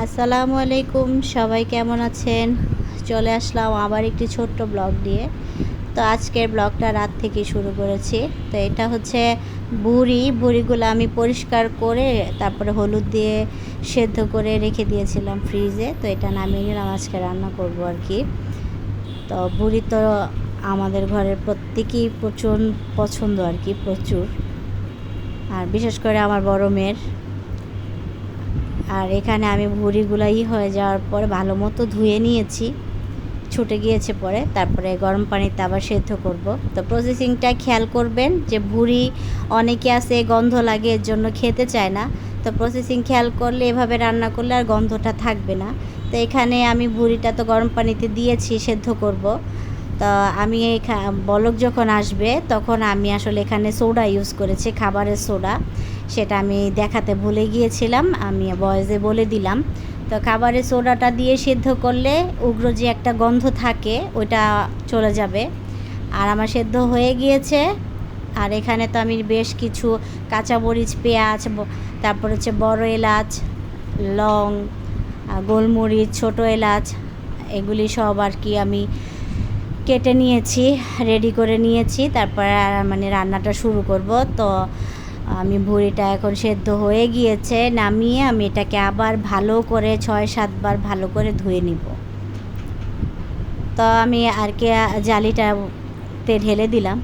আসসালামু আলাইকুম, সবাই কেমন আছেন? চলে আসলাম আবার একটি ছোট্ট ব্লগ নিয়ে। তো আজকের ব্লগটা রাত থেকে শুরু করেছি। তো এটা হচ্ছে বুড়িগুলো আমি পরিষ্কার করে তারপরে হলুদ দিয়ে সেদ্ধ করে রেখে দিয়েছিলাম ফ্রিজে। তো এটা নামিয়ে নিলাম, আজকে রান্না করব আর কি। তো বুড়ি তো আমাদের ঘরের প্রত্যেকেই প্রচুর পছন্দ আর কি, প্রচুর। আর বিশেষ করে আমার বড় মেয়ের। আর এখানে আমি ভুঁড়িগুলাই হয়ে যাওয়ার পরে ভালো মতো ধুয়ে নিয়েছি, ছুটে গিয়েছে পরে। তারপরে গরম পানিতে আবার সেদ্ধ করব। তো প্রসেসিংটা খেয়াল করবেন যে ভুঁড়ি অনেকে আছে গন্ধ লাগে, এর জন্য খেতে চায় না। তো প্রসেসিং খেয়াল করলে এভাবে রান্না করলে আর গন্ধটা থাকবে না। তো এখানে আমি ভুঁড়িটা তো গরম পানিতে দিয়েছি, সেদ্ধ করব। তো আমি বলক যখন আসবে তখন আমি আসলে এখানে সোডা ইউজ করেছি, খাবারের সোডা। সেটা আমি দেখাতে ভুলে গিয়েছিলাম, আমি ভয়েসে বলে দিলাম। তো খাবারের সোডাটা দিয়ে সেদ্ধ করলে উগ্র যে একটা গন্ধ থাকে ওইটা চলে যাবে। আর আমার সেদ্ধ হয়ে গিয়েছে। আর এখানে তো আমি বেশ কিছু কাঁচামরিচ, পেঁয়াজ, তারপর হচ্ছে বড় এলাচ, লং, গোলমরিচ, ছোট এলাচ, এগুলি সব আর কি আমি কেটে নিয়েছি, রেডি করে নিয়েছি। তারপর মানে রান্নাটা শুরু করব। তো আমি ভুঁড়িটা এখন সেদ্ধ হয়ে গিয়েছে, নামিয়ে আমি এটাকে আবার ভালো করে 6-7 বার ভালো করে ধুয়ে নিব। তো আমি আর কি জালিটাতে ঢেলে দিলাম,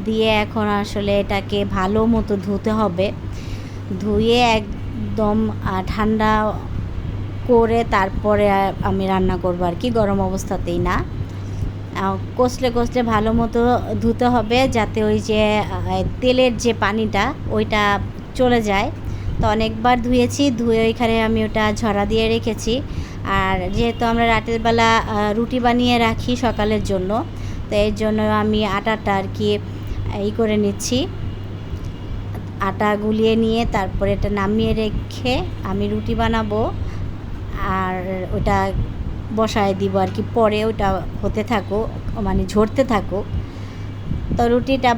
দিয়ে এখন আসলে এটাকে ভালো মতো ধুতে হবে। ধুয়ে একদম ঠান্ডা করে তারপরে আমি রান্না করব আর কি, গরম অবস্থাতেই না। কষলে কষলে ভালো মতো ধুতে হবে, যাতে ওই যে তেলের যে পানিটা ওইটা চলে যায়। তো অনেকবার ধুয়েছি, ধুয়ে ওইখানে আমি ওটা ঝরা দিয়ে রেখেছি। আর যেহেতু আমরা রাতের বেলা রুটি বানিয়ে রাখি সকালের জন্য, তো এর জন্য আমি আটাটা আর কি করে নিচ্ছি। আটা গুলিয়ে নিয়ে তারপরে এটা নামিয়ে রেখে আমি রুটি বানাবো। আর ওটা বসায় দিব আর কি, পরে ওটা হতে থাকুক, মানে ঝরতে থাকুক। তো রুটিটা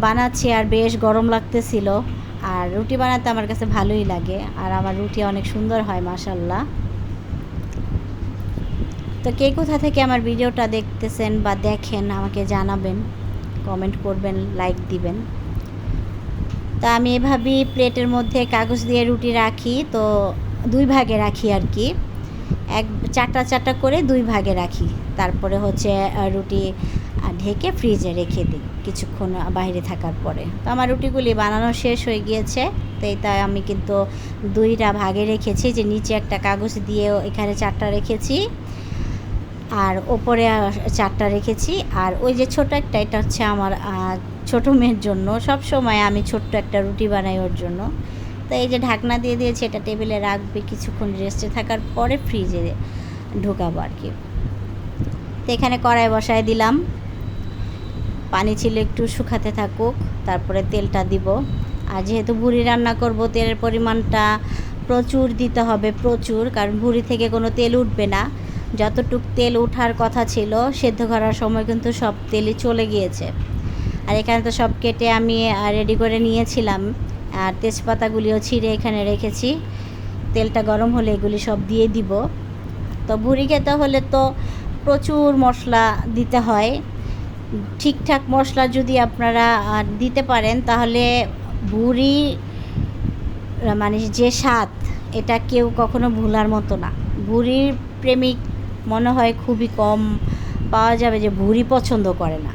বানাচ্ছি আর বেশ গরম লাগতেছিল। আর রুটি বানাতে আমার কাছে ভালোই লাগে, আর আমার রুটি অনেক সুন্দর হয় মাশাল্লাহ। তো কে কোথা থেকে আমার ভিডিওটা দেখতেছেন বা দেখেন আমাকে জানাবেন, কমেন্ট করবেন, লাইক দিবেন। তো আমি এভাবেই প্লেটের মধ্যে কাগজ দিয়ে রুটি রাখি, তো 2 ভাগে রাখি আর কি, চারটা করে 2 ভাগে রাখি। তারপরে হচ্ছে রুটি ঢেকে ফ্রিজে রেখে দিই কিছুক্ষণ বাইরে থাকার পরে। তো আমার রুটিগুলি বানানো শেষ হয়ে গিয়েছে। তো তাই আমি কিন্তু 2টা ভাগে রেখেছি, যে নিচে একটা কাগজ দিয়ে এখানে 4টা রেখেছি, আর ওপরে 4টা রেখেছি। আর ওই যে ছোট একটা, এটা হচ্ছে আমার ছোটো মেয়ের জন্য। সব সময় আমি ছোট্ট একটা রুটি বানাই ওর জন্য। তো এই যে ঢাকনা দিয়ে দিয়েছি, এটা টেবিলে রাখবে, কিছুক্ষণ রেস্টে থাকার পরে ফ্রিজে ঢোকাবো আর কি। তো এখানে কড়াই বসায় দিলাম, পানি ছিল একটু শুকাতে থাকুক, তারপরে তেলটা দিব। আর যেহেতু ভুঁড়ি রান্না করব, তেলের পরিমাণটা প্রচুর দিতে হবে, প্রচুর, কারণ ভুঁড়ি থেকে কোনো তেল উঠবে না। যতটুক তেল ওঠার কথা ছিল সেদ্ধ করার সময় কিন্তু সব তেলই চলে গিয়েছে। আর এখানে তো সব কেটে আমি রেডি করে নিয়েছিলাম, আর তেজপাতাগুলিও ছিঁড়ে এখানে রেখেছি। তেলটা গরম হলে এগুলি সব দিয়ে দিব। তো ভুঁড়ি খেতে হলে তো প্রচুর মশলা দিতে হয়। ঠিকঠাক মশলা যদি আপনারা দিতে পারেন, তাহলে ভুঁড়ি মানে যে স্বাদ, এটা কেউ কখনো ভোলার মতো না। ভুঁড়ির প্রেমিক মনে হয় খুবই কম পাওয়া যাবে যে ভুঁড়ি পছন্দ করে না।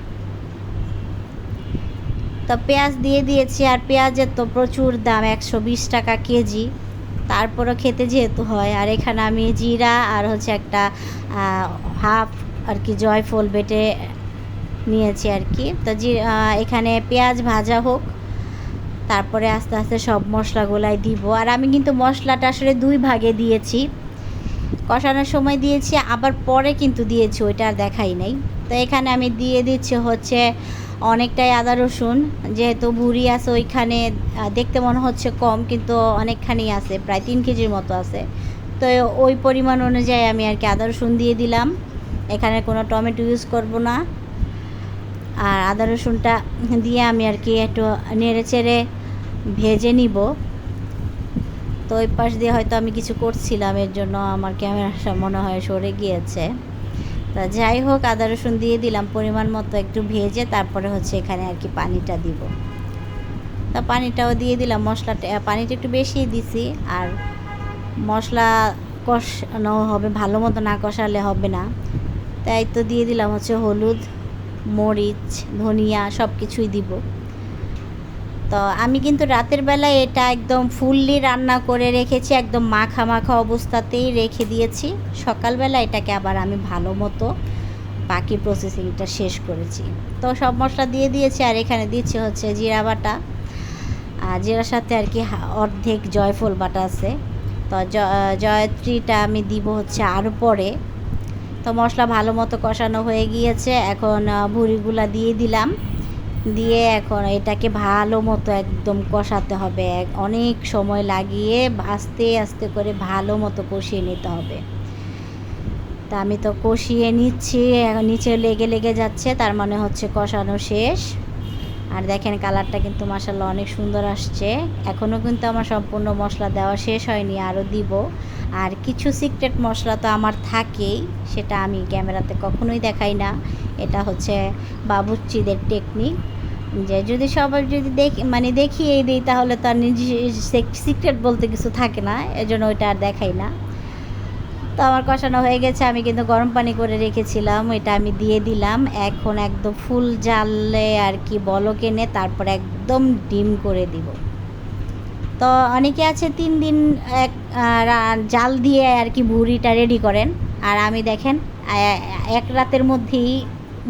তো পেঁয়াজ দিয়ে দিয়েছি, আর পেঁয়াজের তো প্রচুর দাম, 120 টাকা কেজি। তারপরও খেতে যেহেতু হয়। আর এখানে আমি জিরা আর হচ্ছে একটা হাফ আর কি জয়ফল বেটে নিয়েছি আর কি। তো এখানে পেঁয়াজ ভাজা হোক, তারপরে আস্তে আস্তে সব মশলাগুলাই দিব। আর আমি কিন্তু মশলাটা আসলে 2 ভাগে দিয়েছি, কষানোর সময় দিয়েছি, আবার পরে কিন্তু দিয়েছি, ওইটা আর দেখাই নাই। তো এখানে আমি দিয়ে দিচ্ছি হচ্ছে অনেকটাই আদা রসুন। যেহেতু ভুঁড়ি আছে ওইখানে, দেখতে মনে হচ্ছে কম, কিন্তু অনেকখানি আছে, প্রায় 3 কেজির মতো আছে। তো ওই পরিমাণ অনুযায়ী আমি আর কি আদা রসুন দিয়ে দিলাম। এখানে কোনো টমেটো ইউজ করব না। আর আদা রসুনটা দিয়ে আমি আর কি একটু নেড়ে চেড়ে ভেজে নিব। তো ওই পাশ দিয়ে হয়তো আমি কিছু করছিলাম, এর জন্য আমার ক্যামেরাটা মনে হয় সরে গিয়েছে। তা যাই হোক, আদা রসুন দিয়ে দিলাম পরিমাণ মতো, একটু ভেজে তারপরে হচ্ছে এখানে আর কি পানিটা দিব। তা পানিটাও দিয়ে দিলাম, মশলাটা পানিটা একটু বেশি দিছি। আর মশলা কষানো হবে, ভালো মতো না কষালে হবে না, তাই তো দিয়ে দিলাম হচ্ছে হলুদ, মরিচ, ধনিয়া সব কিছুই দিব। তো আমি কিন্তু রাতের বেলা এটা একদম ফুললি রান্না করে রেখেছি, একদম মাখা মাখা অবস্থাতেই রেখে দিয়েছি। সকালবেলা এটাকে আবার আমি ভালো মতো বাকি প্রসেসিংটা শেষ করেছি। তো সব মশলা দিয়ে দিয়েছি, আর এখানে দিচ্ছি হচ্ছে জিরা বাটা, আর জিরার সাথে আর কি অর্ধেক জয়ফল বাটা আছে। তো জয়ত্রীটা আমি দিব হচ্ছে আরও পরে। তো মশলা ভালো মতো কষানো হয়ে গিয়েছে, এখন ভুঁড়িগুলা দিয়ে দিলাম। দিয়ে এখন এটাকে ভালো মতো একদম কষাতে হবে, অনেক সময় লাগিয়ে আস্তে আস্তে করে ভালো মতো কষিয়ে নিতে হবে। তা আমি তো কষিয়ে নিচ্ছি, এখন নিচে লেগে লেগে যাচ্ছে, তার মানে হচ্ছে কষানো শেষ। আর দেখেন কালারটা কিন্তু মাশাআল্লাহ অনেক সুন্দর আসছে। এখনও কিন্তু আমার সম্পূর্ণ মশলা দেওয়া শেষ হয়নি, আরও দিব। আর কিছু সিক্রেট মশলা তো আমার থাকেই, সেটা আমি ক্যামেরাতে কখনোই দেখাই না। এটা হচ্ছে বাবুর্চিদের টেকনিক, যে যদি সবাই যদি দেখিয়ে দিই তাহলে তো আর নিজে সিক্রেট বলতে কিছু থাকে না, এজন্য ওইটা আর দেখাই না। তো আমার কষানো হয়ে গেছে, আমি কিন্তু গরম পানি করে রেখেছিলাম, এটা আমি দিয়ে দিলাম। এখন একদম ফুল জালে আর কি বলক এনে তারপর একদম ডিম করে দিব। তো অনেকে আছে 3 দিন জাল দিয়ে আর কি ভুঁড়িটা রেডি করেন, আর আমি দেখেন এক রাতের মধ্যেই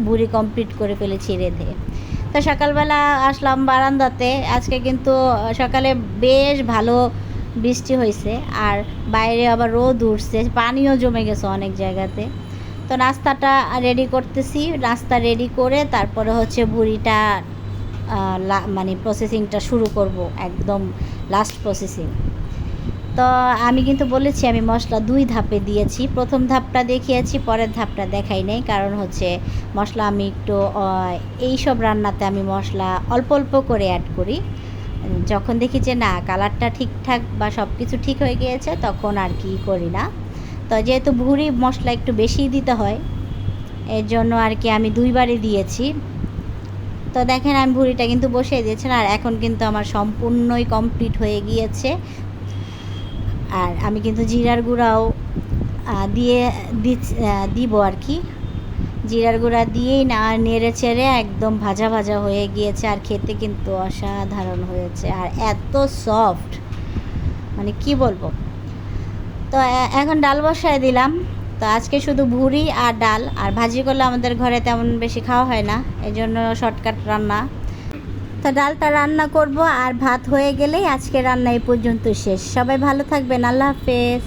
ভুঁড়ি কমপ্লিট করে ফেলেছি রেঁধে। তো সকালবেলা আসলাম বারান্দাতে, আজকে কিন্তু সকালে বেশ ভালো বৃষ্টি হয়েছে, আর বাইরে আবার রোদ উঠছে, পানিও জমে গেছে অনেক জায়গাতে। তো নাস্তাটা রেডি করতেছি, নাস্তা রেডি করে তারপরে হচ্ছে ভুঁড়িটা প্রসেসিংটা শুরু করব, একদম লাস্ট প্রসেসিং। তো আমি কিন্তু বলেছি আমি মশলা 2 ধাপে দিয়েছি, প্রথম ধাপটা দেখিয়েছি, পরের ধাপটা দেখাই নাই। কারণ হচ্ছে মশলা আমি একটু এইসব রান্নাতে আমি মশলা অল্প অল্প করে অ্যাড করি। যখন দেখি যে না কালারটা ঠিকঠাক বা সব কিছু ঠিক হয়ে গিয়েছে, তখন আর কি করি না। তো যেহেতু ভুঁড়ি মশলা একটু বেশিই দিতে হয়, এর জন্য আর কি আমি 2 বারই দিয়েছি। তো দেখেন আমি ভুঁড়িটা কিন্তু বসিয়ে দিয়েছি, আর এখন কিন্তু আমার সম্পূর্ণই কমপ্লিট হয়ে গিয়েছে। আর আমি কিন্তু জিরার গুঁড়াও দিব আর কি। জিরার গুঁড়া দিয়েই না নেড়ে চেড়ে একদম ভাজা ভাজা হয়ে গিয়েছে, আর খেতে কিন্তু অসাধারণ হয়েছে, আর এত সফট মানে কি বলবো। তো এখন ডাল বসায় দিলাম। তো আজকে শুধু ভুঁড়ি আর ডাল, আর ভাজি করলে আমাদের ঘরে তেমন বেশি খাওয়া হয় না, এই জন্য শর্টকাট রান্না। তো ডালটা রান্না করব, আর ভাত হয়ে গেলেই আজকে রান্না এই পর্যন্ত শেষ। সবাই ভালো থাকবেন, আল্লাহ হাফেজ।